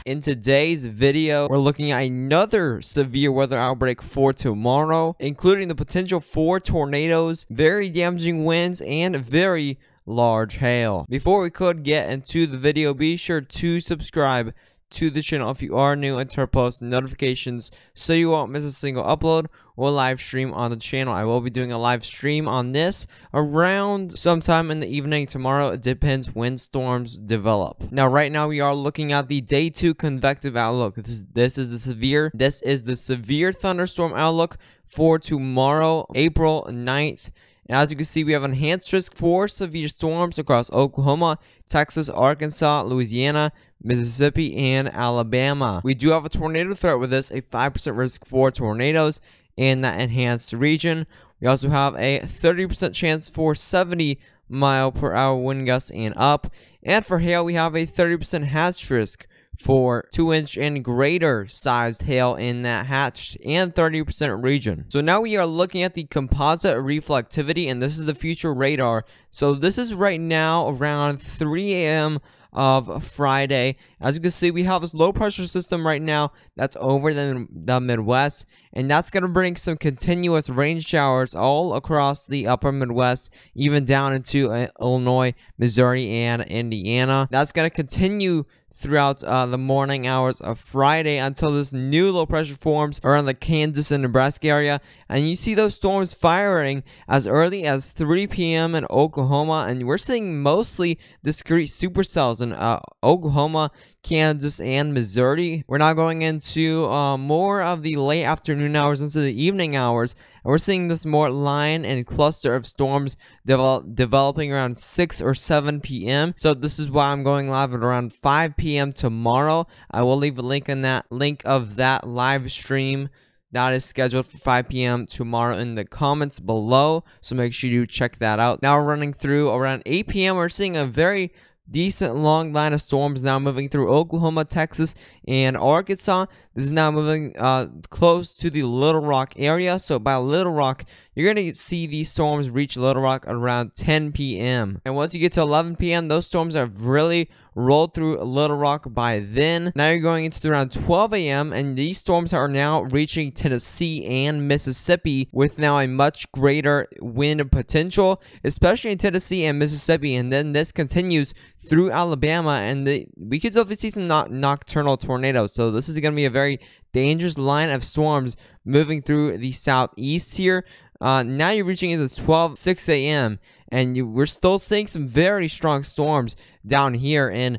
In today's video, we're looking at another severe weather outbreak for tomorrow, including the potential for tornadoes, very damaging winds, and very large hail. Before we could get into the video, be sure to subscribe to the channel if you are new and turn post notifications so you won't miss a single upload or live stream on the channel. I will be doing a live stream on this around sometime in the evening tomorrow. It depends when storms develop. Now, right now we are looking at the day 2 convective outlook. This is the severe thunderstorm outlook for tomorrow, April 9th. And as you can see, we have enhanced risk for severe storms across Oklahoma, Texas, Arkansas, Louisiana, Mississippi, and Alabama. We do have a tornado threat with this, a 5% risk for tornadoes in that enhanced region. We also have a 30% chance for 70-mile-per-hour wind gusts and up. And for hail, we have a 30% hatch risk for 2-inch and greater sized hail in that hatched and 30% region. So now we are looking at the composite reflectivity, and this is the future radar. So this is right now around 3 a.m. of Friday. As you can see, we have this low pressure system right now that's over the Midwest, and that's going to bring some continuous rain showers all across the upper Midwest, even down into Illinois, Missouri, and Indiana. That's going to continue throughout the morning hours of Friday until this new low pressure forms around the Kansas and Nebraska area, and you see those storms firing as early as 3 p.m. in Oklahoma, and we're seeing mostly discrete supercells in Oklahoma, Kansas, and Missouri. We're now going into more of the late afternoon hours into the evening hours, and we're seeing this more line and cluster of storms developing around 6 or 7 p.m. So this is why I'm going live at around 5 p.m. tomorrow. I will leave a link of that live stream that is scheduled for 5 p.m. tomorrow in the comments below, so make sure you check that out. Now we're running through around 8 p.m. We're seeing a very decent long line of storms now moving through Oklahoma, Texas, and Arkansas. This is now moving close to the Little Rock area. So by Little Rock, you're going to see these storms reach Little Rock around 10 p.m. And once you get to 11 p.m., those storms have really rolled through Little Rock by then. Now you're going into around 12 a.m. and these storms are now reaching Tennessee and Mississippi with now a much greater wind potential, especially in Tennessee and Mississippi. And then this continues through Alabama, and we could definitely see some nocturnal tornadoes. So this is going to be a very dangerous line of storms moving through the southeast here. Now you're reaching into 6 a.m. and we're still seeing some very strong storms down here in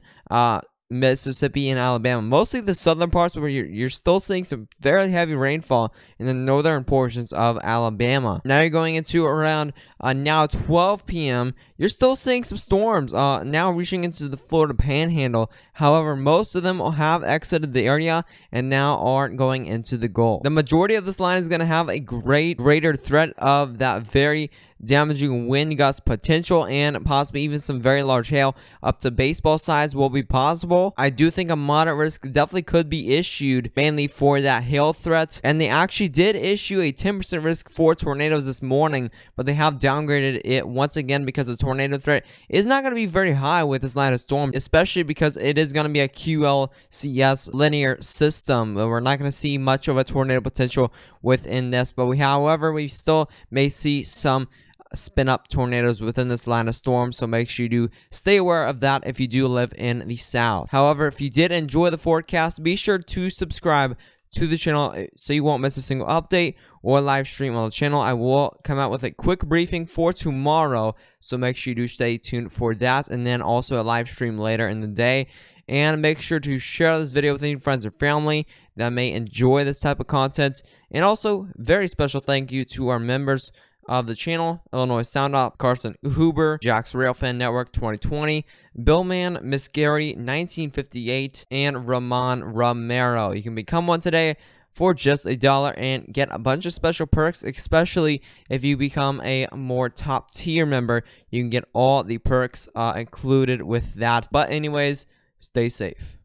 Mississippi and Alabama, mostly the southern parts where you're still seeing some very heavy rainfall in the northern portions of Alabama. Now you're going into around now 12 p.m. You're still seeing some storms now reaching into the Florida Panhandle. However, most of them will have exited the area and now aren't going into the Gulf. The majority of this line is going to have a greater threat of that very damaging wind gust potential, and possibly even some very large hail up to baseball size will be possible. I do think a moderate risk definitely could be issued, mainly for that hail threat, and they actually did issue a 10% risk for tornadoes this morning, but they have downgraded it once again because the tornado threat is not going to be very high with this line of storm, especially because it is going to be a QLCS linear system. We're not going to see much of a tornado potential within this, but however, we still may see some spin up tornadoes within this line of storm, so make sure you do stay aware of that if you do live in the south. However, if you did enjoy the forecast, be sure to subscribe to the channel so you won't miss a single update or live stream on the channel. I will come out with a quick briefing for tomorrow, so make sure you do stay tuned for that, and then also a live stream later in the day. And make sure to share this video with any friends or family that may enjoy this type of content. And also, very special thank you to our members of the channel: Illinois Sound Op, Carson Huber, Jack's Railfan Network 2020, Billman, Miss Gary 1958, and Ramon Romero. You can become one today for just $1 and get a bunch of special perks, especially if you become a more top tier member. You can get all the perks included with that. But anyways, stay safe.